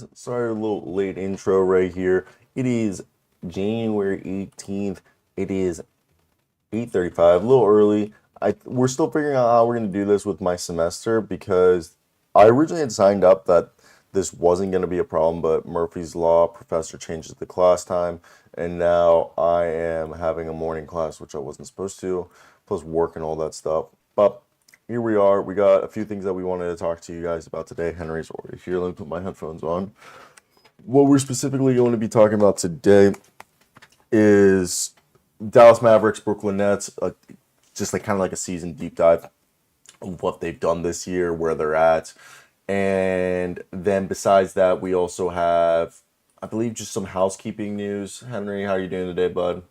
guys. Sorry, a little late intro right here. It is January 18th. It is 8:35, a little early. We're still figuring out how we're going to do this with my semester because I originally had signed up that this wasn't going to be a problem, but Murphy's Law professor changes the class time, and now I am having a morning class, which I wasn't supposed to, plus work and all that stuff. But here we are. We got a few things that we wanted to talk to you guys about today. Henry's already here. Let me put my headphones on. What we're specifically going to be talking about today is Dallas Mavericks, Brooklyn Nets, just like kind of like a season deep dive of what they've done this year, where they're at. And then besides that, we also have, I believe, just some housekeeping news. Henry, how are you doing today, bud?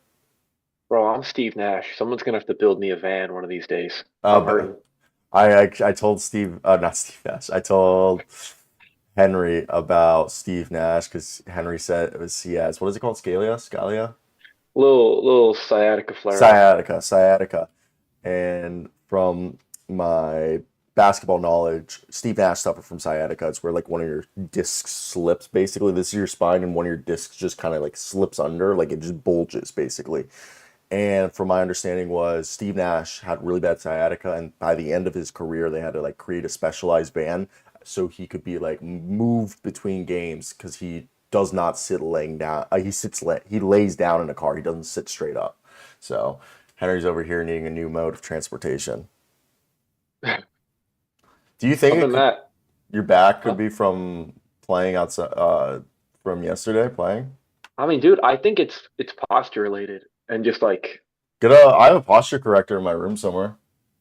Bro, I'm Steve Nash. Someone's gonna have to build me a van one of these days. I'm But hurting. I told Steve, not Steve Nash, I told Henry about Steve Nash because Henry said it was he has, what is it called? Scalia? Little sciatica flare up. Sciatica. And from my basketball knowledge, Steve Nash suffered from sciatica. It's where like one of your discs slips basically. This is your spine and one of your discs just kind of like slips under, like it just bulges basically. And from my understanding was Steve Nash had really bad sciatica, and by the end of his career, they had to like create a specialized band so he could be like moved between games because he does not sit laying down. He lays down in a car. He doesn't sit straight up. So Henry's over here needing a new mode of transportation. Do you think Other it than could, that, your back could huh? be from playing outside from yesterday playing? I mean, dude, I think it's posture related and just like I have a posture corrector in my room somewhere.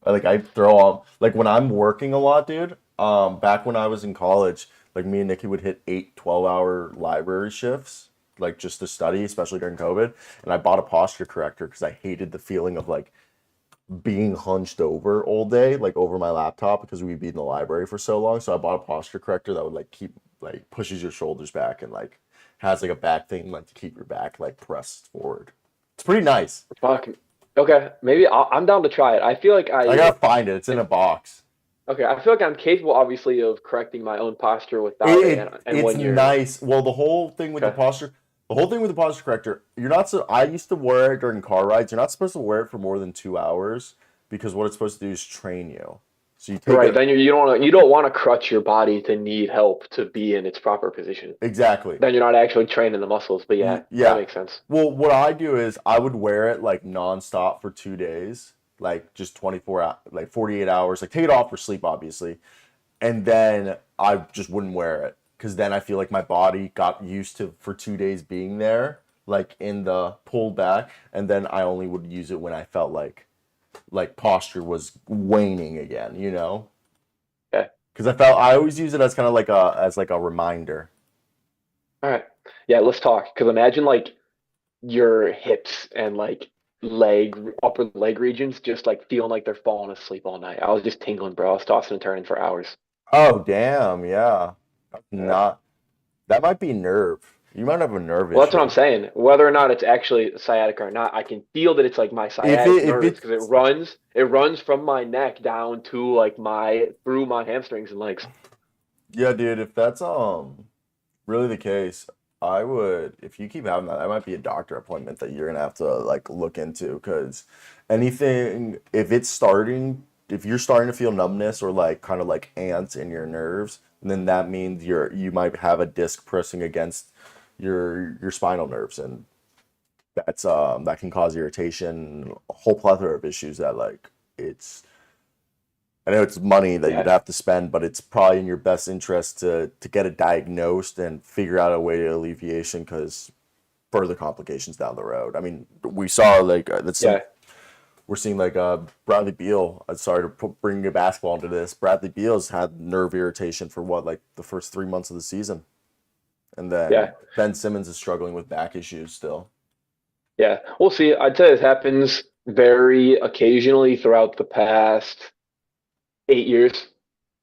I throw all like when I'm working a lot, dude. Back when I was in college, like me and Nikki would hit 8 12-hour library shifts, like just to study, especially during COVID. And I bought a posture corrector because I hated the feeling of like being hunched over all day, like over my laptop because we'd be in the library for so long. So I bought a posture corrector that would like keep like pushes your shoulders back and like has like a back thing like to keep your back like pressed forward. It's pretty nice. fuck. Okay, maybe I'm down to try it. I feel like I gotta find it. It's in am a box. okay. I feel like I'm capable, obviously, of correcting my own posture It, without it. it And it's when you're nice. Well, okay, the whole thing with the posture corrector, you're not so. I used to wear it during car rides. You're not supposed to wear it for more than 2 hours because what it's supposed to do is train you. So you take right, it then you don't want to crutch your body to need help to be in its proper position. exactly. Then you're not actually training the muscles. But yeah, that Yeah. makes sense. Well, what I do is I would wear it like nonstop for 2 days, like just 24 hours, like 48 hours, like take it off for sleep, obviously. And then I just wouldn't wear it because then I feel like my body got used to for 2 days being there, like in the pulled back, and then I only would use it when I felt like posture was waning again, you know? Okay. Because I always use it as kind of like a reminder. All right. Yeah, let's talk. Because imagine like your hips and like upper leg regions just like feeling like they're falling asleep all night. I was just tingling, bro. I was tossing and turning for hours. Oh damn, yeah. Yeah. Not that might be nerve. You might have a nerve Well, that's what I'm issue. saying. Whether or not it's actually sciatica or not, I can feel that it's like my sciatic If nerves because it's it runs from my neck down to like my through my hamstrings and legs. yeah, dude, if that's really the case, I would, if you keep having that, that might be a doctor appointment that you're gonna have to like look into because if you're starting to feel numbness or like kind of like ants in your nerves, then that means you might have a disc pressing against your spinal nerves, and that can cause irritation, a whole plethora of issues that like it's I know it's money that you'd Yeah. have to spend, but it's probably in your best interest to get it diagnosed and figure out a way to alleviation because further complications down the road. I mean, we saw like that's some Yeah. we're seeing like Bradley Beal. I'm sorry to bring your basketball into this. Bradley Beal's had nerve irritation for what like the first 3 months of the season, and then Yeah. Ben Simmons is struggling with back issues still. Yeah. We'll see. I'd say this happens very occasionally throughout the past 8 years.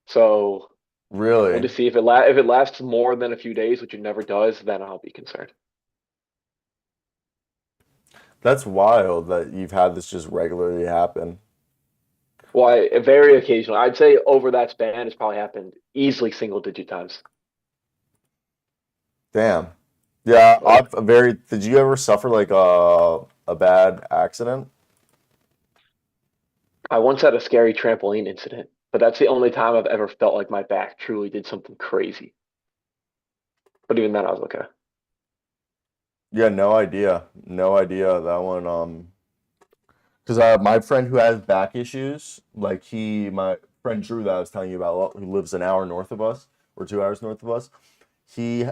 So we'll Really, just see if it lasts more than a few days, which it never does, then I'll be concerned. that's wild that you've had this just regularly happen. Why very occasionally. I'd say over that span it's probably happened easily single digit times. Damn. Yeah, Like did you ever suffer like a bad accident? I once had a scary trampoline incident, but that's the only time I've ever felt like my back truly did something crazy. But even then, I was okay. Yeah, no idea. No idea that one. Because my friend who has back issues, like my friend Drew that I was telling you about, who lives an hour north of us or 2 hours north of us, he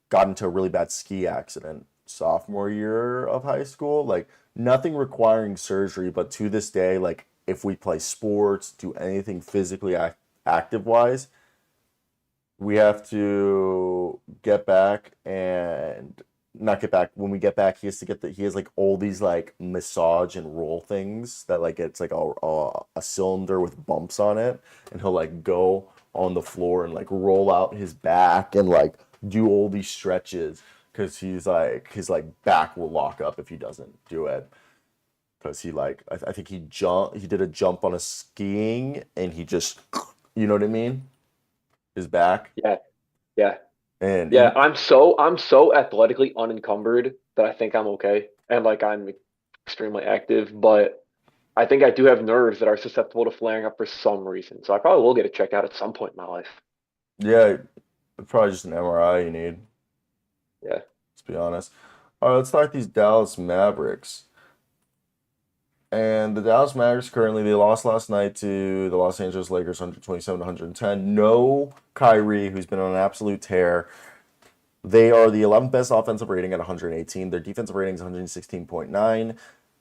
got into a really bad ski accident sophomore year of high school. Like nothing requiring surgery, but to this day, like if we play sports, do anything physically active wise, we have to get back and not get back. When we get back, he has like all these like massage and roll things that like it's like a cylinder with bumps on it, and he'll like go on the floor and like roll out his back and like do all these stretches because he's like his like back will lock up if he doesn't do it because I think he did a jump on a skiing and he just you know what I mean, his back. Yeah, yeah, And yeah. I'm so athletically unencumbered that I think I'm okay, and like I'm extremely active, but I think I do have nerves that are susceptible to flaring up for some reason. So I probably will get it checked out at some point in my life. yeah, probably just an MRI you need, Yeah. let's be honest. All right, let's start these Dallas Mavericks. And the Dallas Mavericks currently they lost last night to the Los Angeles Lakers 127 to 110. No Kyrie, who's been on an absolute tear. They are the 11th best offensive rating at 118. Their defensive rating is 116.9,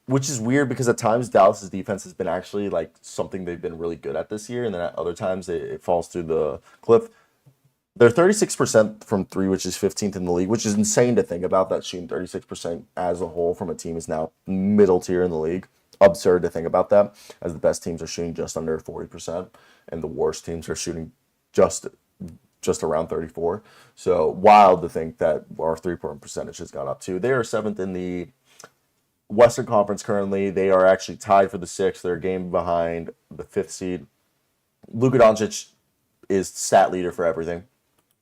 which is weird because at times Dallas's defense has been actually like something they've been really good at this year, and then at other times it falls through the cliff. They're 36% from three, which is 15th in the league, which is insane to think about. That shooting 36% as a whole from a team is now middle tier in the league. Absurd to think about that, as the best teams are shooting just under 40%, and the worst teams are shooting just just around 34. So wild to think that our 3-point percentage has gone up too. They are seventh in the Western Conference currently. They are actually tied for the sixth. They're a game behind the fifth seed. Luka Doncic is stat leader for everything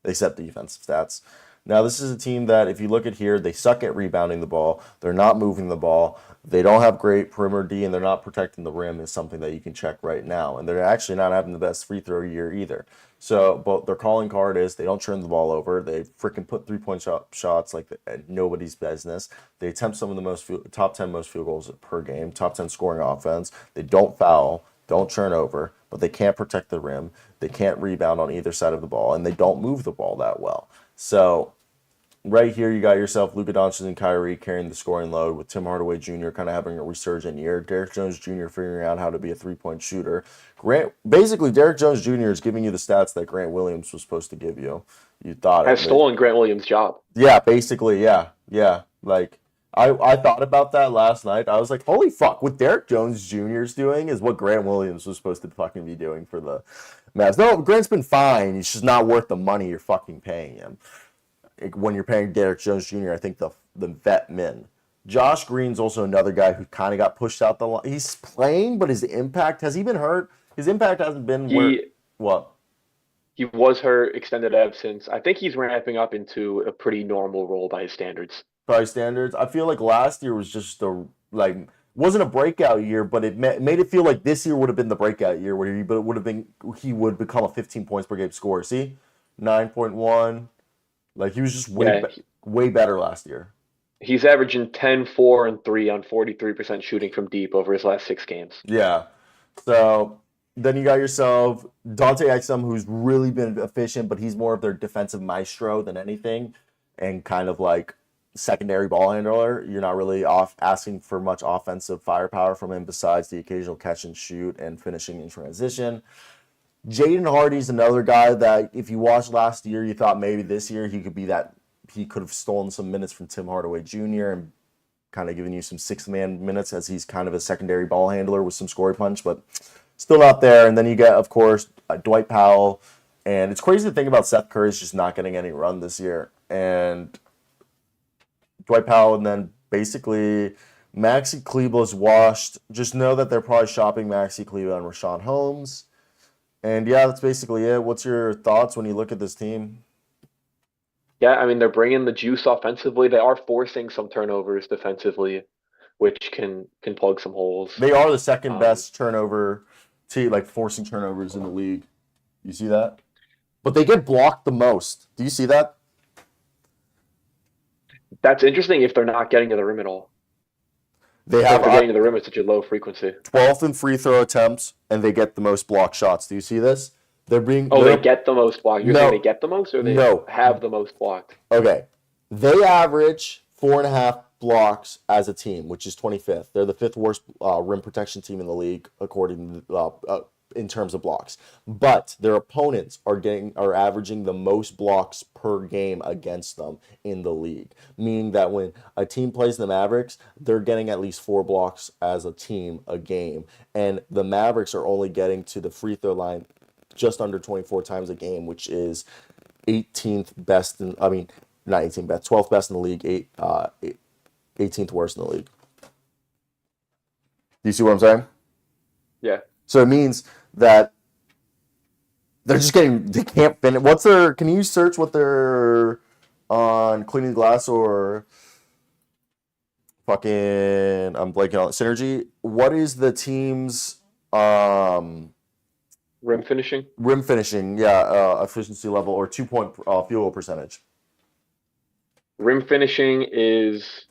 except defensive stats. Now, this is a team that, if you look at here, they suck at rebounding the ball. They're not moving the ball. They don't have great perimeter D, and they're not protecting the rim is something that you can check right now. And they're actually not having the best free throw year either. So, but their calling card is they don't turn the ball over. They freaking put 3-point shots like nobody's business. They attempt some of the top 10 most field goals per game, top 10 scoring offense. They don't foul, don't turn over, but they can't protect the rim. They can't rebound on either side of the ball, and they don't move the ball that well. So right here, you got yourself Luka Doncic and Kyrie carrying the scoring load with Tim Hardaway Jr. kind of having a resurgent year. Derrick Jones Jr. figuring out how to be a 3-point shooter. Basically, Derrick Jones Jr. is giving you the stats that Grant Williams was supposed to give you. You thought Has it. stolen Grant Williams' job. Yeah, basically, yeah, yeah. Like I thought about that last night. I was like, holy fuck, what Derrick Jones Jr. is doing is what Grant Williams was supposed to fucking be doing for the Mavs. No, Grant's been fine. He's just not worth the money you're fucking paying him. When you're paying Derrick Jones Jr., I think the vet min. Josh Green's also another guy who kind of got pushed out the line. He's playing, but his impact has he been hurt? His impact hasn't been where He what he was hurt, extended absence. I think he's ramping up into a pretty normal role by his standards. price standards. I feel like last year was just a like wasn't a breakout year, but made it feel like this year would have been the breakout year where but it would have been he would become a 15 points per game scorer. See, 9.1. Like he was just Yeah, way better last year. he's averaging 10, 4, and 3 on 43% shooting from deep over his last 6 games. Yeah. So then you got yourself Dante Exum, who's really been efficient, but he's more of their defensive maestro than anything, and kind of like secondary ball handler. You're not really off asking for much offensive firepower from him besides the occasional catch and shoot and finishing in transition. Jaden Hardy's another guy that if you watched last year, you thought maybe this year he could be that he could have stolen some minutes from Tim Hardaway Jr. and kind of giving you some six-man minutes as he's kind of a secondary ball handler with some scoring punch, but still not there. And then you get, of course, Dwight Powell. And it's crazy to think about Seth Curry's just not getting any run this year. And Dwight Powell, and then basically Maxi Kleber's washed. Just know that they're probably shopping Maxi Kleber and Rashawn Holmes. And yeah, that's basically it. What's your thoughts when you look at this team? Yeah, I mean they're bringing the juice offensively. They are forcing some turnovers defensively, which can plug some holes. They are the second Um, best turnover team, like forcing turnovers in the league. You see that? But they get blocked the most. Do you see that? that's interesting if they're not getting to the rim at all. They Or have if they're getting to the rim at such a low frequency. 12th in free throw attempts, and they get the most block shots. Do you see this? They're being Oh, they get the most blocked. You're saying they no, get the most, or they no. have the most blocked? Okay, they average 4.5 blocks as a team, which is 25th. They're the fifth worst rim protection team in the league, according to in terms of blocks. But their opponents are averaging the most blocks per game against them in the league, meaning that when a team plays the Mavericks, they're getting at least 4 blocks as a team a game, and the Mavericks are only getting to the free throw line just under 24 times a game, which is 18th best in, I mean, not 18th best, 12th best in the league, 18th worst in the league. Do you see what I'm saying? Yeah. So it means that they can't finish. Can you search what they're on cleaning the glass or fucking, I'm blanking on Synergy? What is the team's, Rim finishing? rim finishing, efficiency level or 2 point field goal percentage? Rim finishing is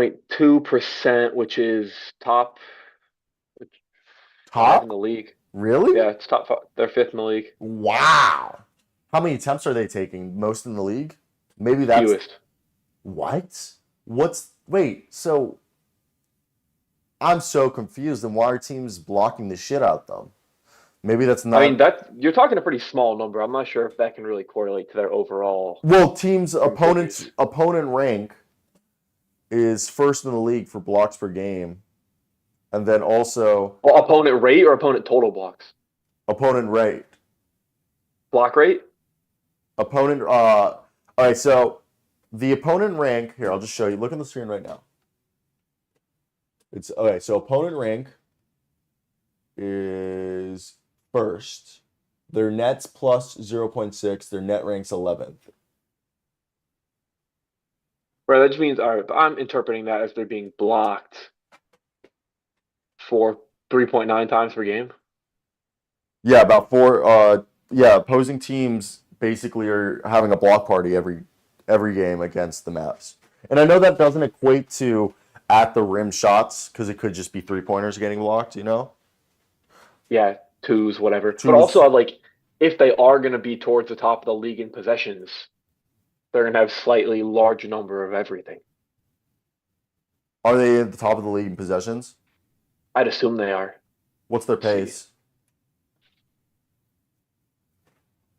63.2%, which is top 5 in the Top? league. Really? Yeah, it's top 5. They're 5th in the league. Wow. How many attempts are they taking? Most in the league? Maybe that's Fewest. what? Wait, so I'm so confused. And why are teams blocking the shit out them? Maybe that's I mean, not. you're talking a pretty small number. I'm not sure if that can really correlate to their overall Well, teams rim opponents figures. opponent rank is first in the league for blocks per game, and then also Well, opponent rate or opponent total blocks? opponent rate. Block rate? Opponent. All right. So the opponent rank here. I'll just show you. Look on the screen right now. It's okay. So opponent rank is first. Their net's plus 0.6. Their net ranks 11th. Right, that just means, all right, but I'm interpreting that as they're being blocked for 3.9 times per game. Yeah, about four. Opposing teams basically are having a block party every game against the Mavs. And I know that doesn't equate to at the rim shots because it could just be 3 pointers getting blocked, you know? Yeah, twos, whatever. But Twos. also, like, if they are going to be towards the top of the league in possessions, they're going to have slightly larger number of everything. Are they at the top of the league in possessions? I'd assume they are. What's their pace?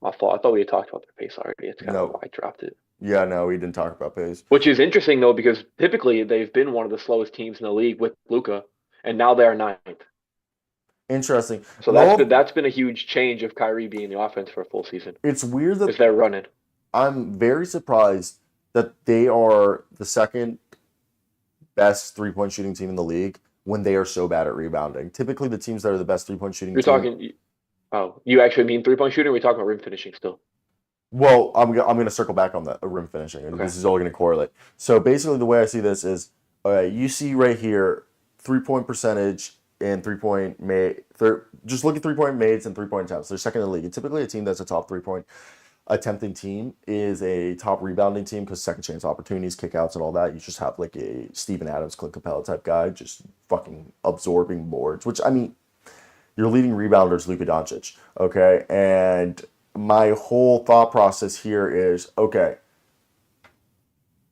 My fault. I thought we had talked about their pace already. It's kind of No. why I dropped it. Yeah, no, we didn't talk about pace. Which is interesting though, because typically they've been one of the slowest teams in the league with Luka, and now they are 9th. Interesting. So that's been a huge change of Kyrie being the offense for a full season. It's weird Is that they're running. I'm very surprised that they are the second best 3 point shooting team in the league when they are so bad at rebounding. Typically, the teams that are the best 3 point shooting You're team. talking. Oh, you actually mean 3-point shooting? Or are we talking about rim finishing still? Well, I'm going to circle back on the rim finishing, and Okay. this is all going to correlate. So basically, the way I see this is, you see right here, 3 point percentage and 3 point made. Just look at 3 point mades and 3 point attempts. They're second in the league. And typically, a team that's a top 3 point attempting team is a top rebounding team because second chance opportunities, kickouts, and all that. You just have like a Steven Adams, Clint Capella type guy just fucking absorbing boards, which I mean, your leading rebounder is Luka Doncic, okay? And my whole thought process here is, okay,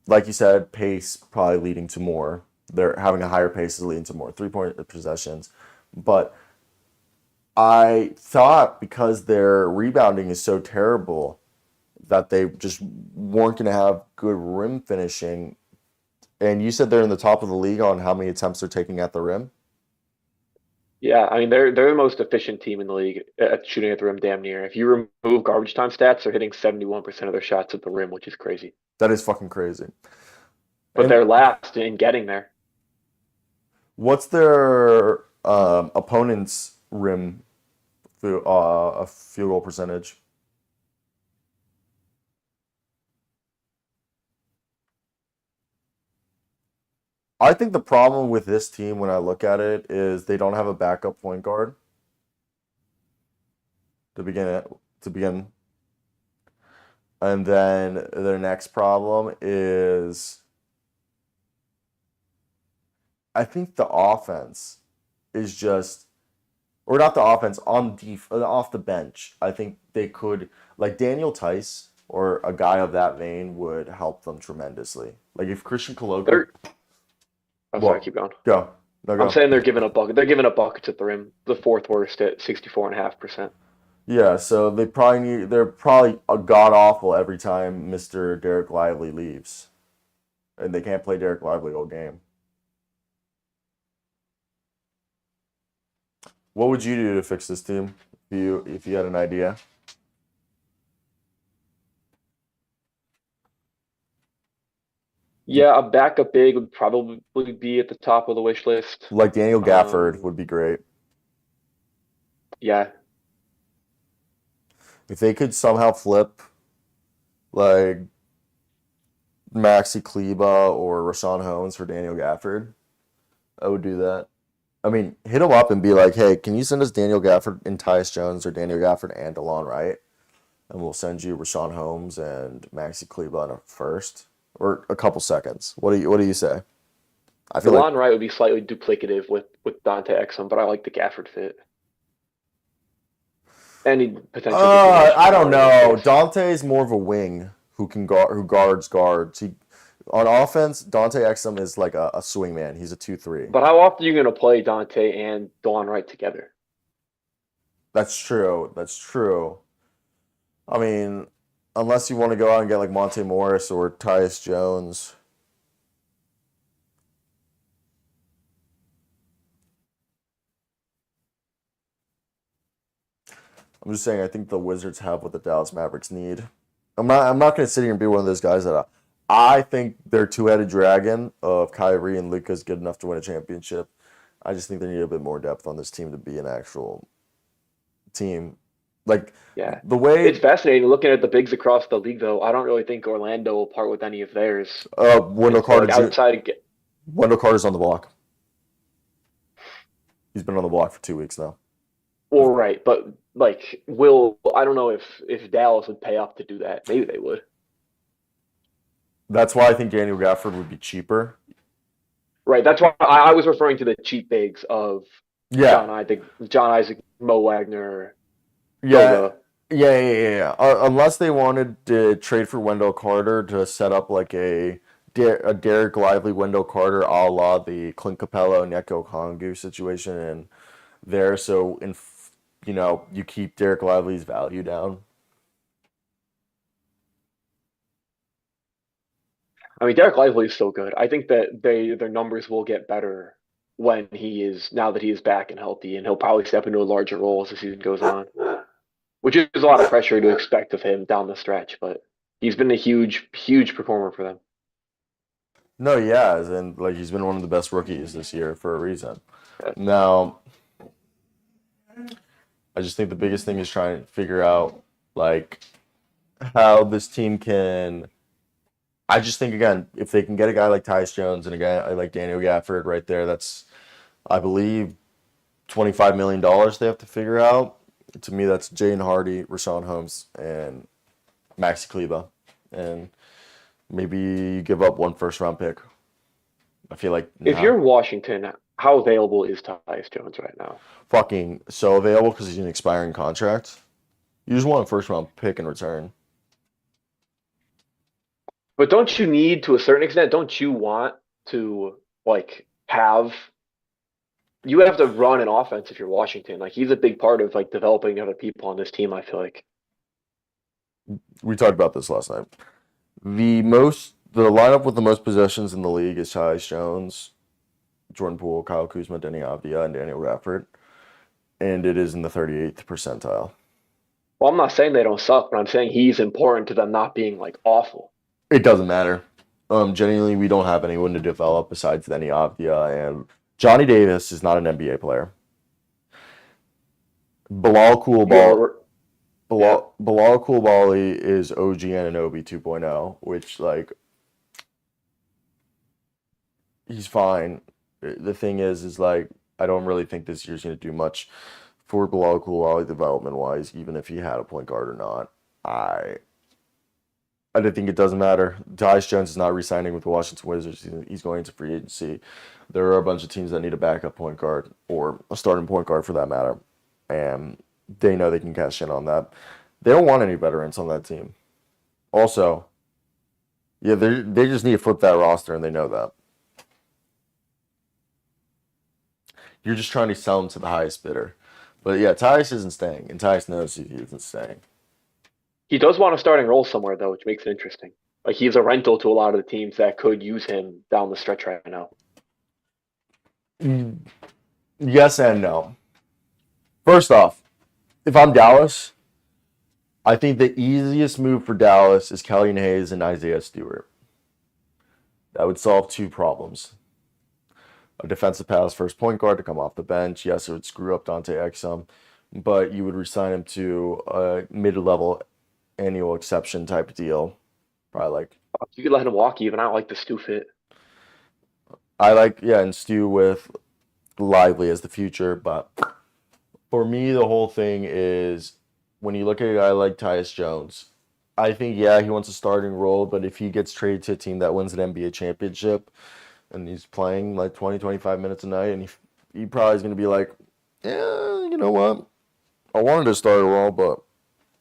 like you said, pace probably leading to more. They're having a higher pace is leading to more 3 point possessions. But I thought because their rebounding is so terrible that they just weren't going to have good rim finishing. And you said they're in the top of the league on how many attempts they're taking at the rim? Yeah, I mean they're the most efficient team in the league at shooting at the rim, damn near. If you remove garbage time stats, they're hitting 71% of their shots at the rim, which is crazy. That is fucking crazy. But And they're last in getting there. what's their opponent's rim field goal percentage? I think the problem with this team when I look at it is they don't have a backup point guard to begin it to begin. And then their next problem is I think the offense is just or not the offense off the bench. I think they could like Daniel Tice or a guy of that vein would help them tremendously. Like if Christian Coloco, They're Oh, sorry, what? keep going. Go, no I'm go. saying they're giving up bucket. They're giving up buckets at the rim, the fourth worst at 64.5%. Yeah, so they're probably a god awful every time Mr. Derek Lively leaves, and they can't play Derek Lively all game. What would you do to fix this team if you had an idea? Yeah, a backup big would probably be at the top of the wish list. Like Daniel Gafford Um, would be great. yeah, If they could somehow flip like Maxi Kleba or Rashawn Holmes for Daniel Gafford, I would do that. I mean, hit him up and be like, hey, can you send us Daniel Gafford and Tyus Jones or Daniel Gafford and DeLon Wright? And we'll send you Rashawn Holmes and Maxi Kleba in a first or a couple seconds. What do you say? I feel like DeLon Wright would be slightly duplicative with Dante Exum, but I like the Gafford fit, and he'd potentially get you an extra I don't guard in that know. case. Dante's more of a wing who guards guards. On offense, Dante Exum is like a swing man. He's a 2-3. But how often are you going to play Dante and DeLon Wright together? That's true. That's true. I mean, unless you want to go out and get like Monte Morris or Tyus Jones. I'm just saying I think the Wizards have what the Dallas Mavericks need. I'm not gonna sit here and be one of those guys that I think their two-headed dragon of Kyrie and Luka is good enough to win a championship. I just think they need a bit more depth on this team to be an actual team. Like Yeah. the It's way fascinating looking at the bigs across the league, though. I don't really think Orlando will part with any of theirs. Wendell It's like Carter outside of, Wendell Carter's on the block. He's been on the block for 2 weeks now. all right, but like, will I don't know if Dallas would pay up to do that. Maybe they would. That's why I think Daniel Gafford would be cheaper. Right. That's why I was referring to the cheap bigs of Yeah, John Isaac, Mo Wagner, yeah, Goga. yeah. Unless they wanted to trade for Wendell Carter to set up like a Derek Lively Wendell Carter a la the Clint Capella Neko Kongu situation and there, so you keep Derek Lively's value down. I mean, Derek Lively is so good. I think that their numbers will get better when now that he is back and healthy, and he'll probably step into a larger role as the season goes on, which is a lot of pressure to expect of him down the stretch. But he's been a huge performer for them. No, he has, and like he's been one of the best rookies this year for a reason. Yeah. Now, I just think the biggest thing is trying to figure out like how this team can. I just think again, if they can get a guy like Tyus Jones and a guy like Daniel Gafford right there, that's I believe $25 million they have to figure out. To me, that's Jaden Hardy, Rashawn Holmes, and Maxi Kleba, and maybe you give up one first round pick. I feel like If nah, you're Washington, how available is Tyus Jones right now? fucking so available because he's an expiring contract. You just want a first round pick in return. But don't you need, to a certain extent, don't you want to like have you have to run an offense if you're Washington. Like he's a big part of like developing other people on this team, I feel like. We talked about this last night. The lineup with the most possessions in the league is Tyus Jones, Jordan Poole, Kyle Kuzma, Denny Avdia, and Daniel Rafford, and it is in the 38th percentile. Well, I'm not saying they don't suck, but I'm saying he's important to them not being like awful. It doesn't matter. Genuinely, we don't have anyone to develop besides Denny Avdia, and Johnny Davis is not an NBA player. Bilal Coulibaly, You're yeah. Bilal Coulibaly is OG Anunoby 2.0, which like he's fine. The thing is like I don't really think this year's going to do much for Bilal Koulibaly development wise, even if he had a point guard or not. I I don't think it doesn't matter. Tyus Jones is not re-signing with the Washington Wizards. He's going to free agency. There are a bunch of teams that need a backup point guard or a starting point guard for that matter, and they know they can cash in on that. They don't want any veterans on that team. Also, yeah, they just need to flip that roster, and they know that. You're just trying to sell them to the highest bidder. But yeah, Tyus isn't staying, and Tyus knows he isn't staying. He does want a starting role somewhere though, which makes it interesting. Like he's a rental to a lot of the teams that could use him down the stretch right now. Yes and no. First off, if I'm Dallas, I think the easiest move for Dallas is Kelly Hayes and Isaiah Stewart. That would solve two problems. A defensive pass first point guard to come off the bench. Yes, it would screw up Dante Exum, but you would resign him to a mid-level annual exception type deal. Probably like You could let him walk even. I don't like the Stu fit. and Stu with Lively as the future, but for me the whole thing is when you look at a guy like Tyus Jones, I think yeah, he wants a starting role, but if he gets traded to a team that wins an NBA championship and he's playing like 20, 25 minutes a night and he probably is going to be like, yeah, you know what? I wanted to start a role, but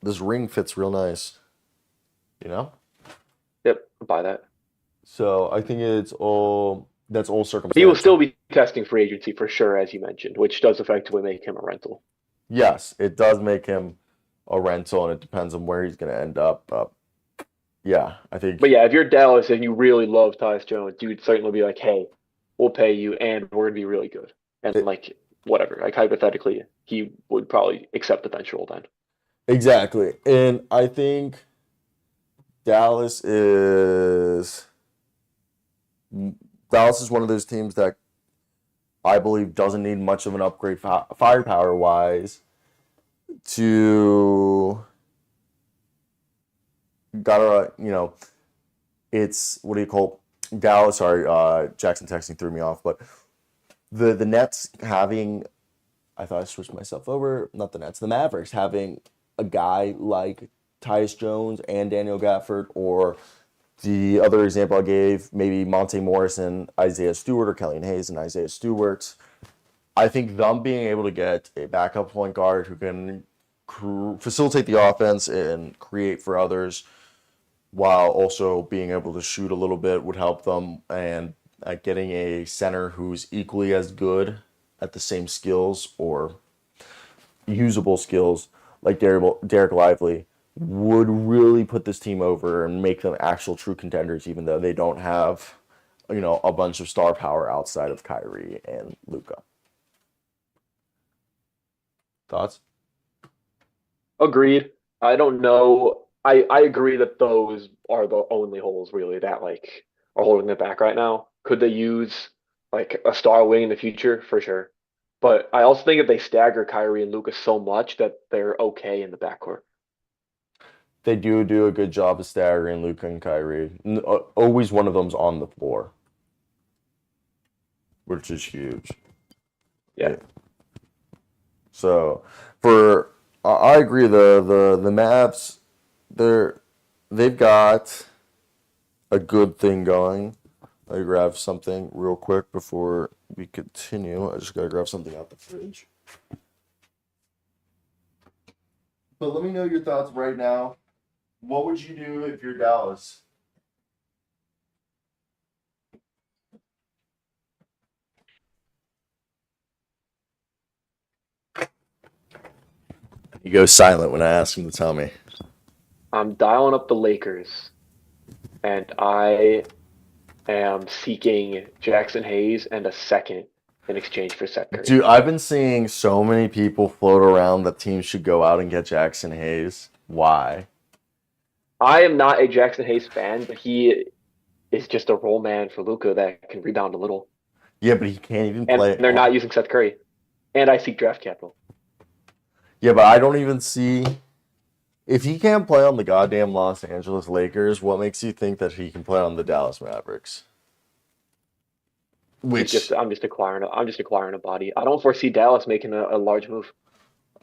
this ring fits real nice, you know? Yep, I'll buy that. So I think that's all But he will circumstantial. still be testing free agency for sure, as you mentioned, which does effectively make him a rental. Yes, it does make him a rental, and it depends on where he's going to end up. Yeah, I But think yeah, if you're Dallas and you really love Tyus Jones, you'd certainly be like, hey, we'll pay you and we're gonna be really good. And it, like whatever. Like hypothetically, he would probably accept the bench role then. exactly, and I think Dallas is Dallas is one of those teams that I believe doesn't need much of an upgrade firepower wise to gotta it's what do you call Dallas? Sorry, Jackson texting threw me off, but the Nets having I thought I switched myself over. Not the Nets, the Mavericks having a guy like Tyus Jones and Daniel Gafford, or the other example I gave, maybe Monte Morris and Isaiah Stewart, or Kelly Hayes and Isaiah Stewart. I think them being able to get a backup point guard who can facilitate the offense and create for others while also being able to shoot a little bit would help them. And getting a center who's equally as good at the same skills or usable skills like Derek Lively would really put this team over and make them actual true contenders, even though they don't have, a bunch of star power outside of Kyrie and Luka. Thoughts? Agreed. I don't know. I agree that those are the only holes really that like are holding them back right now. Could they use like a star wing in the future? For sure. But I also think if they stagger Kyrie and Lucas so much that they're okay in the backcourt. They do a good job of staggering Luka and Kyrie. Always one of them's on the floor, which is huge. Yeah. Yeah. So I agree. The Mavs they've got a good thing going. I grab something real quick before we continue. I just gotta grab something out the fridge. But let me know your thoughts right now. What would you do if you're Dallas? He goes silent when I ask him to tell me. I'm dialing up the Lakers and I am seeking Jackson Hayes and a second in exchange for Seth Curry. Dude, I've been seeing so many people float around that teams should go out and get Jackson Hayes. Why? I am not a Jackson Hayes fan, but he is just a role man for Luka that can rebound a little. Yeah, but he can't even And play. they're not using Seth Curry. And I seek draft capital. Yeah, but I don't even see if he can't play on the goddamn Los Angeles Lakers. What makes you think that he can play on the Dallas Mavericks? Which I'm just acquiring a body. I don't foresee Dallas making a large move.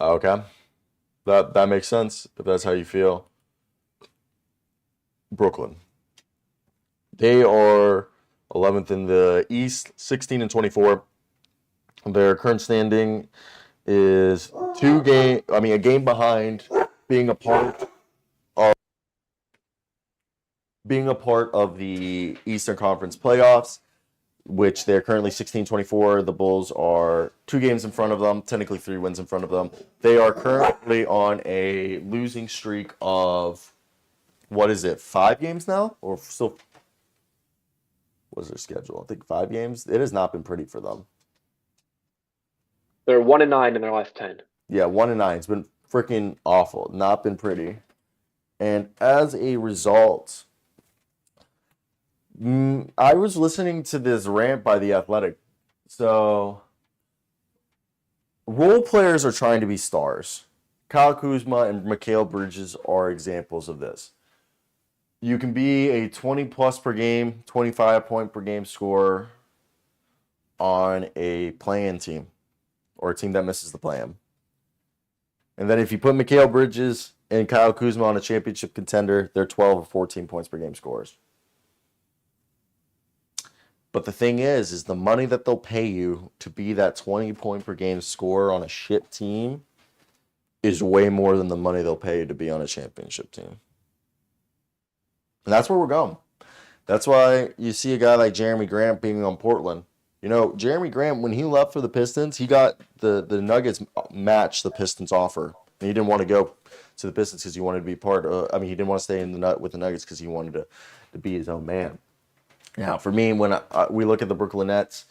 okay, that makes sense if that's how you feel. Brooklyn. They are 11th in the East, 16 and 24. Their current standing is a game behind being a part of the Eastern Conference playoffs, which they're currently 16-24. The Bulls are 2 games in front of them, technically 3 wins in front of them. They are currently on a losing streak of, what is it, 5 games now? Or still, what's their schedule? I think 5 games. It has not been pretty for them. They're 1-9 in their last 10. Yeah, 1-9. It's been freaking awful. Not been pretty. And as a result, I was listening to this rant by The Athletic. So, role players are trying to be stars. Kyle Kuzma and Mikal Bridges are examples of this. You can be a 20-plus per game, 25-point per game scorer on a play-in team or a team that misses the play-in. And then if you put Mikal Bridges and Kyle Kuzma on a championship contender, they're 12 or 14 points per game scorers. But the thing is the money that they'll pay you to be that 20-point per game scorer on a shit team is way more than the money they'll pay you to be on a championship team. And that's where we're going. That's why you see a guy like Jeremy Grant being on Portland. You know, Jeremy Grant, when he left for the Pistons, he got the Nuggets matched the Pistons offer. And he didn't want to go to the Pistons because he wanted to be he didn't want to stay with the Nuggets because he wanted to be his own man. Now, for me, when we look at the Brooklyn Nets,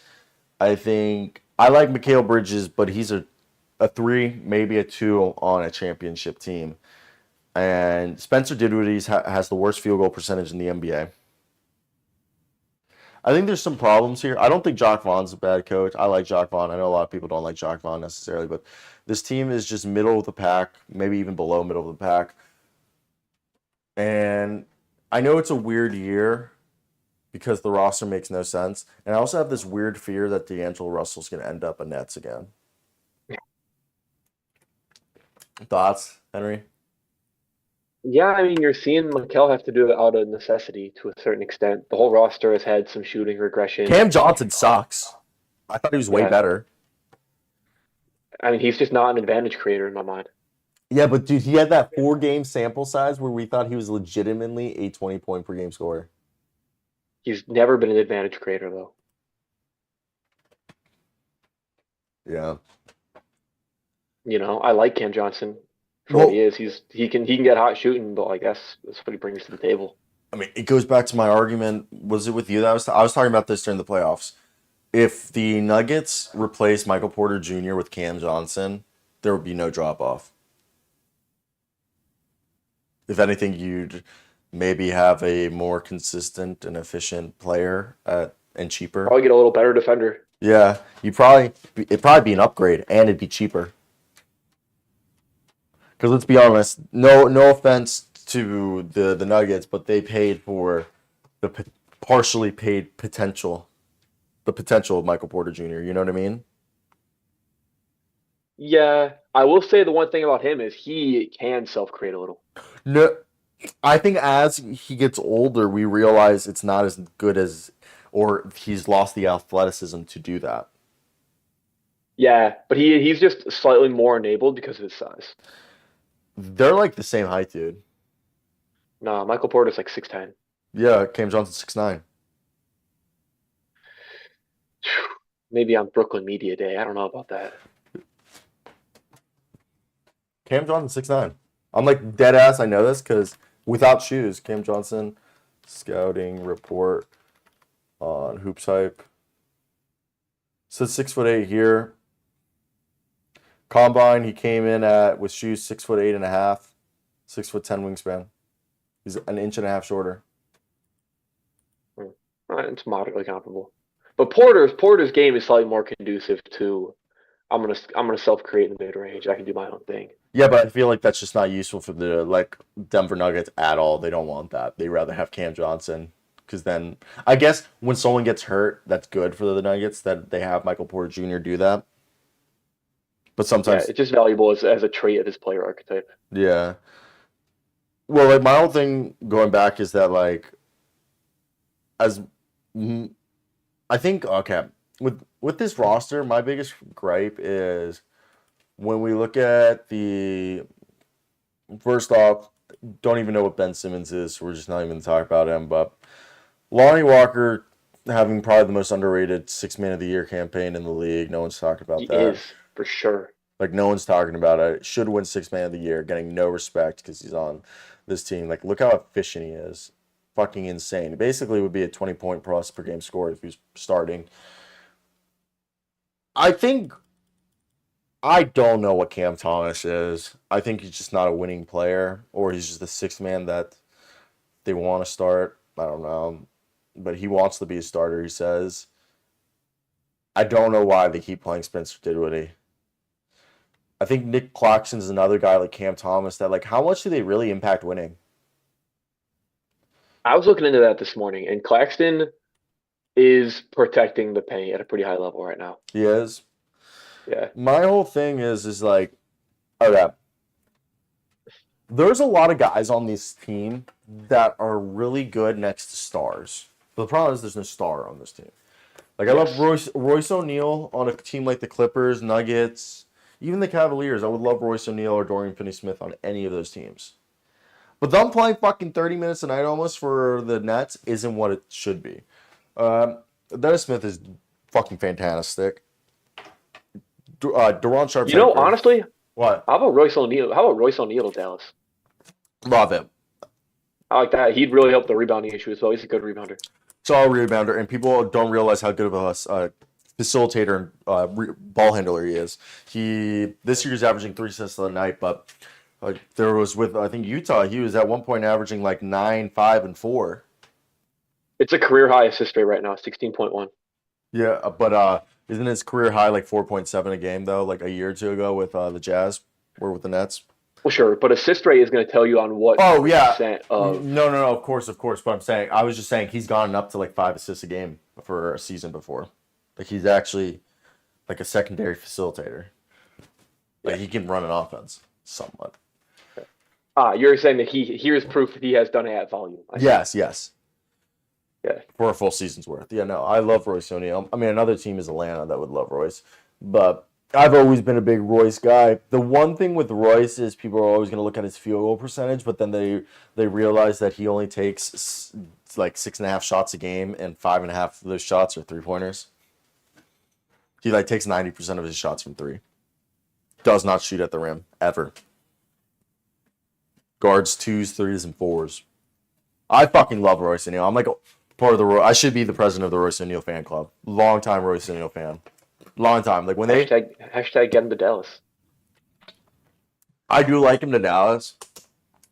I think I like Mikal Bridges, but he's a 3, maybe a 2 on a championship team. And Spencer Dinwiddie has the worst field goal percentage in the NBA. I think there's some problems here. I don't think Jacque Vaughn's a bad coach. I like Jacque Vaughn. I know a lot of people don't like Jacque Vaughn necessarily, but this team is just middle of the pack, maybe even below middle of the pack. And I know it's a weird year because the roster makes no sense. And I also have this weird fear that D'Angelo Russell's going to end up a Nets again. Thoughts, Henry? Yeah, I mean, you're seeing Mikal have to do it out of necessity to a certain extent. The whole roster has had some shooting regression. Cam Johnson sucks. I thought he was way better. I mean, he's just not an advantage creator in my mind. Yeah, but dude, he had that 4-game sample size where we thought he was legitimately a 20-point per game scorer. He's never been an advantage creator, though. Yeah. You know, I like Cam Johnson for what he is. He can get hot shooting, but I guess that's what he brings to the table. I mean, it goes back to my argument. Was it with you that I was talking about this during the playoffs? If the Nuggets replace Michael Porter Jr. with Cam Johnson, there would be no drop off. If anything, you'd maybe have a more consistent and efficient player and cheaper. Probably get a little better defender. Yeah, it'd probably be an upgrade, and it'd be cheaper. Because let's be honest, no offense to the Nuggets, but they paid for the partially paid potential, the potential of Michael Porter Jr. You know what I mean? Yeah, I will say the one thing about him is he can self-create a little. No, I think as he gets older, we realize it's not as good as, or he's lost the athleticism to do that. Yeah, but he's just slightly more enabled because of his size. They're like the same height, dude. No, Michael Porter's like 6'10". Yeah, Cam Johnson's 6'9". Maybe on Brooklyn Media Day. I don't know about that. Cam Johnson's 6'9". I'm like dead ass. I know this because without shoes, Cam Johnson scouting report on Hoops Hype says 6'8" here. Combine, he came in with shoes 6'8.5", 6'10" wingspan. He's an inch and a half shorter. It's moderately comparable, but Porter's game is slightly more conducive to. I'm gonna self-create in the mid range. I can do my own thing. Yeah, but I feel like that's just not useful for the Denver Nuggets at all. They don't want that. They rather have Cam Johnson because then I guess when someone gets hurt, that's good for the Nuggets that they have Michael Porter Jr. do that. But Yeah, sometimes, it's just valuable as a trait of his player archetype. yeah. Well, like my whole thing going back is that like as mm, I think okay with this roster, my biggest gripe is when we look at the first off, don't even know what Ben Simmons is, so we're just not even going to talk about him. But Lonnie Walker having probably the most underrated six man of the year campaign in the league. No one's talking He about that. is for sure. Like no one's talking about it. Should win six man of the year, getting no respect because he's on this team. Like look how efficient he is. Fucking insane. Basically would be a 20-point plus per game score if he's starting. I think I don't know what Cam Thomas is. I think he's just not a winning player, or he's just the sixth man that they want to start. I don't know. But he wants to be a starter, he says. I don't know why they keep playing Spencer Dinwiddie. I think Nick Claxton's another guy like Cam Thomas that, like, how much do they really impact winning? I was looking into that this morning, and Claxton is protecting the paint at a pretty high level right now. He is. Yeah. My whole thing is like, okay, there's a lot of guys on this team that are really good next to stars. But the problem is there's no star on this team. Like I love Royce O'Neal on a team like the Clippers, Nuggets, even the Cavaliers. I would love Royce O'Neal or Dorian Finney-Smith on any of those teams. But them playing fucking 30 minutes a night almost for the Nets isn't what it should be. Dennis Smith is fucking fantastic. Deron Sharp's Honestly, what? how about Royce O'Neal? How about Royce O'Neal to Dallas? Love him. I like that. He'd really help the rebounding issue as well. He's a good rebounder. Solid rebounder, and people don't realize how good of a facilitator and ball handler he is. This year's averaging 3 assists a night, but there was with I think Utah, he was at one point averaging like 9, 5, and 4. It's a career high assist rate right now, 16.1. Yeah, but isn't his career high like 4.7 a game though? Like a year or two ago with the Jazz or with the Nets. Well, sure, but assist rate is going to tell you on what percent of. No, of course. But I was just saying he's gone up to like 5 assists a game for a season before. Like he's actually like a secondary facilitator. Like he can run an offense somewhat. You're saying that here's proof that he has done it at volume. Yes. Yeah. For a full season's worth. Yeah, no, I love Royce O'Neal. I mean, another team is Atlanta that would love Royce, but I've always been a big Royce guy. The one thing with Royce is people are always going to look at his field goal percentage, but then they realize that he only takes like 6.5 shots a game, and 5.5 of those shots are 3-pointers. He like takes 90% of his shots from 3. Does not shoot at the rim ever. Guards 2s, 3s, and 4s. I fucking love Royce O'Neal. I'm like part of the. I should be the president of the Royce O'Neal fan club. Long time Royce O'Neal fan. Long time. Like when hashtag get him to Dallas. I do like him to Dallas,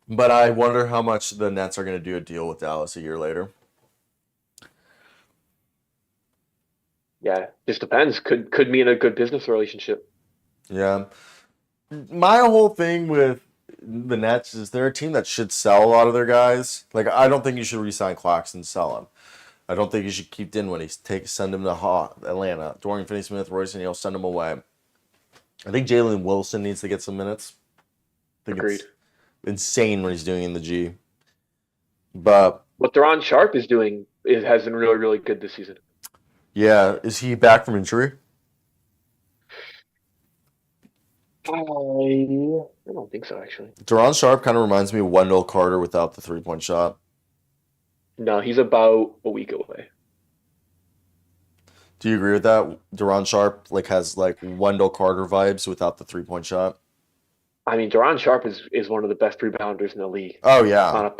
but I wonder how much the Nets are going to do a deal with Dallas a year later. Yeah, just depends. Could mean a good business relationship. Yeah. My whole thing with the Nets is they're a team that should sell a lot of their guys. Like I don't think you should re-sign Claxton and sell him. I don't think you should keep Dinwiddie. Send him to Atlanta. Dorian Finney-Smith, Royce O'Neal, send him away. I think Jalen Wilson needs to get some minutes. Agreed. It's insane what he's doing in the G. But what Deron Sharp is doing has been really, really good this season. Yeah, is he back from injury? I don't think so, actually. Deron Sharp kind of reminds me of Wendell Carter without the 3-point shot. No, he's about a week away. Do you agree with that? Deron Sharp has Wendell Carter vibes without the 3-point shot. I mean, Deron Sharp is one of the best rebounders in the league. Oh yeah.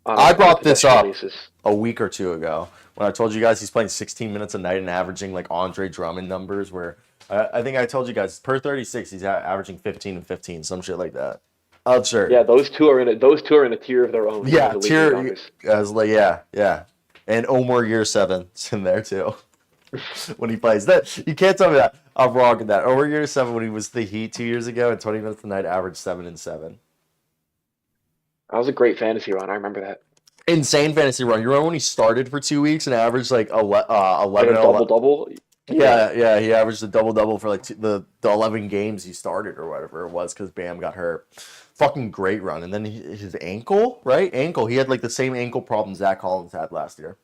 I brought this up a week or two ago when I told you guys he's playing 16 minutes a night and averaging like Andre Drummond numbers. Where I think I told you guys per 36 he's averaging 15 and 15, some shit like that. Absurd. Yeah, those two are in a tier of their own. Yeah, yeah. And Omar Year 7's in there too. When he plays that, you can't tell me that I'm wrong in that. Omar Year 7 when he was the Heat 2 years ago and 20 minutes a night averaged 7 and 7. That was a great fantasy run. I remember that. insane fantasy run. You remember when he started for 2 weeks and averaged like 11 And a and double 11? double. Yeah. Yeah, he averaged a double double for like the 11 games he started or whatever it was because Bam got hurt. Fucking great run. And then his ankle, right? Ankle. He had like the same ankle problem Zach Collins had last year.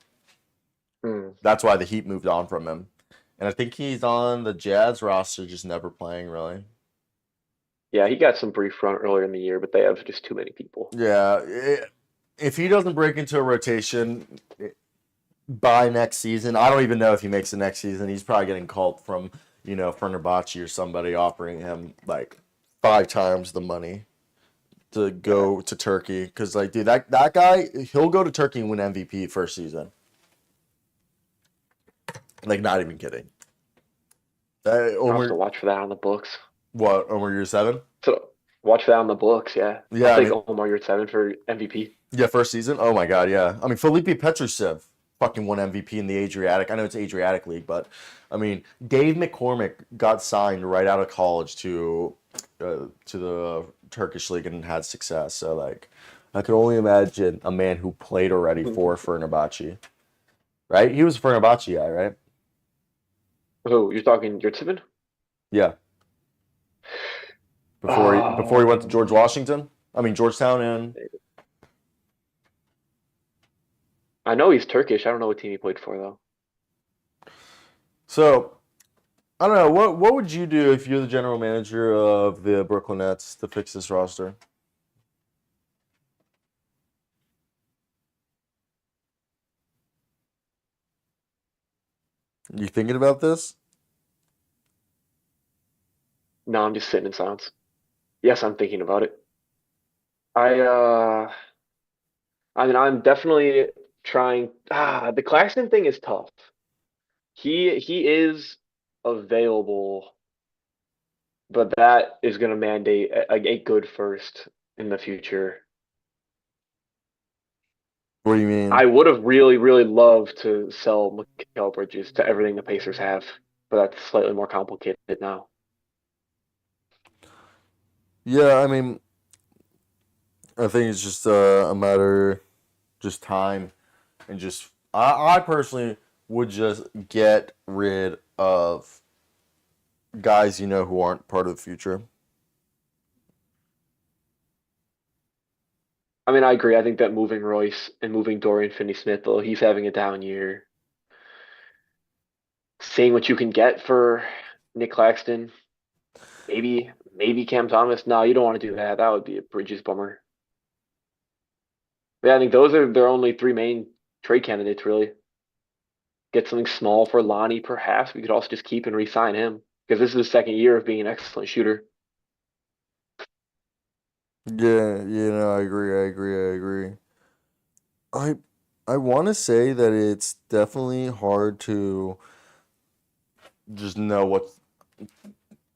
Hmm. That's why the Heat moved on from him. And I think he's on the Jazz roster, just never playing really. Yeah, he got some brief run earlier in the year, but they have just too many people. Yeah, if he doesn't break into a rotation by next season, I don't even know if he makes the next season. He's probably getting called from, Fenerbahce or somebody offering him like 5 times the money to Yeah. go to Turkey. Because, like, dude, that guy, he'll go to Turkey and win MVP first season. Like, not even kidding. I'll have to Omer, watch for that on the books. what, Omer, you're 7? So watch that on the books, yeah. I'll Yeah, I take mean, Omar Yurt 7 for MVP. yeah, first season. Oh my God, yeah. I mean, Felipe Petrusev fucking won MVP in the Adriatic. I know it's Adriatic League, but I mean, Dave McCormick got signed right out of college to the Turkish league and had success. So like, I could only imagine a man who played already for Fenerbahce, right? He was a Fenerbahce guy, right? Who, you're talking Yurt 7? Yeah. Before he went to George Washington. I mean Georgetown and I know he's Turkish. I don't know what team he played for though. so I don't know. What would you do if you're the general manager of the Brooklyn Nets to fix this roster? You thinking about this? No, I'm just sitting in silence. Yes, I'm thinking about it. I I mean I'm definitely trying the Claxton thing is tough. He is available, but that is gonna mandate a good first in the future. What do you mean? I would have really, really loved to sell Mikal Bridges to everything the Pacers have, but that's slightly more complicated now. Yeah, I mean, I think it's just a matter, just time, and just I personally would just get rid of guys who aren't part of the future. I mean, I agree. I think that moving Royce and moving Dorian Finney-Smith, though he's having a down year, seeing what you can get for Nick Claxton, maybe Cam Thomas. No, you don't want to do that. That would be a Bridges bummer. But yeah, I think those are their only three main trade candidates, really. Get something small for Lonnie, perhaps. We could also just keep and re-sign him because this is his second year of being an excellent shooter. Yeah, no, I agree. I I want to say that it's definitely hard to just know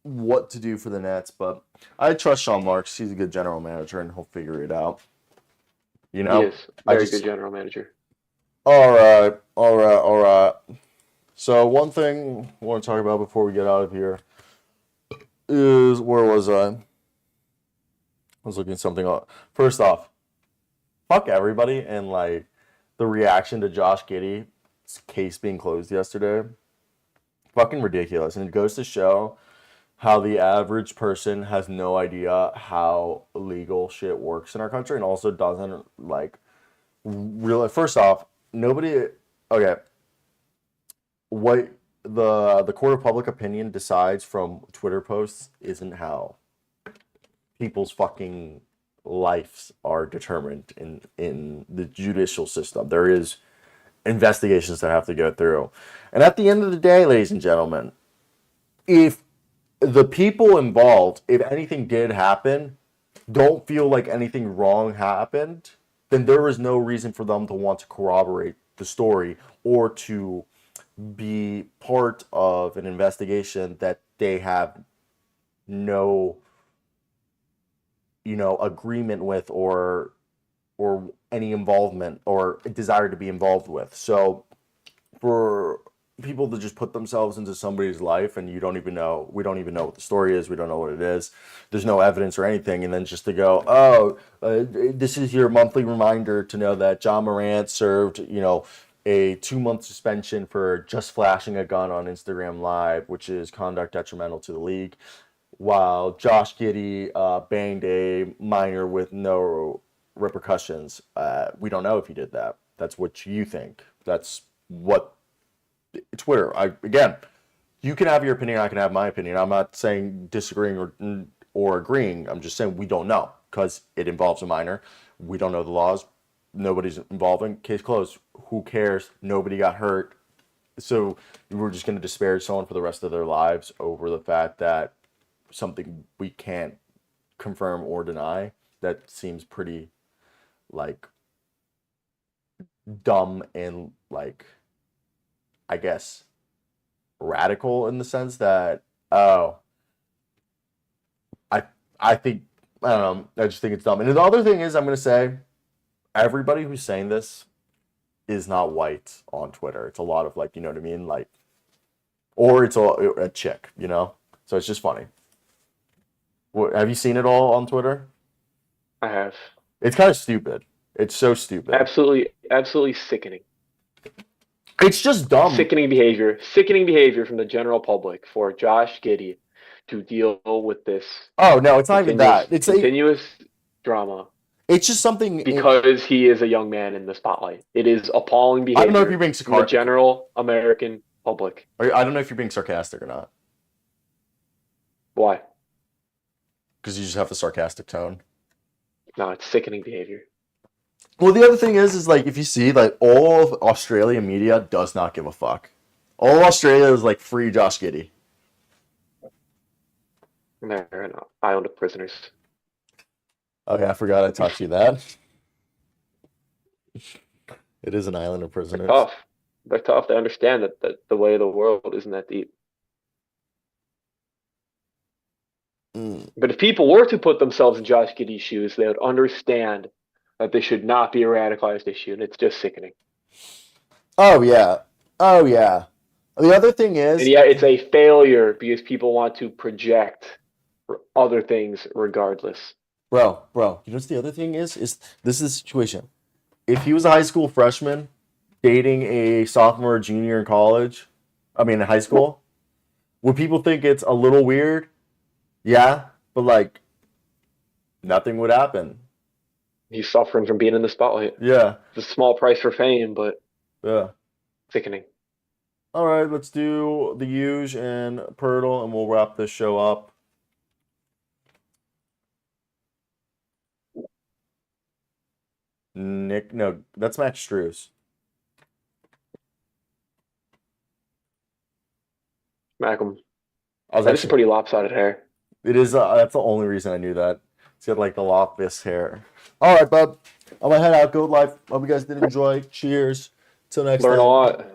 what to do for the Nets, but I trust Sean Marks. He's a good general manager, and he'll figure it out. You He know, is I very good just general manager. all right. So one thing I want to talk about before we get out of here is where was I? I was looking something up. First off, fuck everybody and like the reaction to Josh Giddey's case being closed yesterday. Fucking ridiculous, and it goes to show how the average person has no idea how legal shit works in our country and also doesn't like real first off, nobody okay, what the court of public opinion decides from Twitter posts isn't how people's fucking lives are determined in the judicial system. There is investigations that have to go through. And at the end of the day, ladies and gentlemen, if the people involved, if anything did happen, don't feel like anything wrong happened, then there is no reason for them to want to corroborate the story or to be part of an investigation that they have no, agreement with or any involvement or desire to be involved with. So for people to just put themselves into somebody's life and we don't even know what the story is, we don't know what it is, there's no evidence or anything, and then just to go, this is your monthly reminder to know that John Morant served, a 2-month suspension for just flashing a gun on Instagram Live, which is conduct detrimental to the league, while Josh Giddey banged a minor with no repercussions. We don't know if he did that. That's what you think. That's what Twitter. Again, you can have your opinion. I can have my opinion. I'm not saying disagreeing or agreeing. I'm just saying we don't know because it involves a minor. We don't know the laws. Nobody's involved. Case closed. Who cares? Nobody got hurt. So we're just going to disparage someone for the rest of their lives over the fact that something we can't confirm or deny. That seems pretty like dumb and like, I guess, radical in the sense that, I think, I don't know, I just think it's dumb. And the other thing is, I'm going to say, everybody who's saying this is not white on Twitter. It's a lot of like, you know what I mean? Like, or it's a chick, So it's just funny. Have you seen it all on Twitter? I have. It's kind of stupid. It's so stupid. Absolutely sickening. It's just dumb. Sickening behavior from the general public for Josh Giddey to deal with this. Oh no, it's not even that. It's continuous drama. It's just something because he is a young man in the spotlight. It is appalling behavior. I don't know if you're being from the general American public. I don't know if you're being sarcastic or not. Why? Because you just have the sarcastic tone. No, it's sickening behavior. Well, the other thing is like, if you see, like, all of Australian media does not give a fuck. All of Australia is like, free Josh Giddey. They're an island of prisoners. Okay, I forgot I taught you that. It is an island of prisoners. They're tough. They understand that the way of the world isn't that deep. But if people were to put themselves in Josh Giddey's shoes, they would understand that this should not be a radicalized issue, and it's just sickening. Oh, yeah. The other thing is... And yeah, it's a failure because people want to project for other things regardless. Bro, you know what's the other thing is this is the situation. If he was a high school freshman dating a sophomore or junior in high school, would people think it's a little weird? Yeah, but like, nothing would happen. He's suffering from being in the spotlight. Yeah. It's a small price for fame, but yeah, sickening. All right, let's do the Huge and Pirtle, and we'll wrap this show up. No, that's Max Strus. Malcolm. That's pretty lopsided hair. It is. That's the only reason I knew that. It's got like the lopus hair. All right, bub. I'm gonna head out. Go live. Hope you guys did enjoy. Cheers. Till next time. Learn a lot.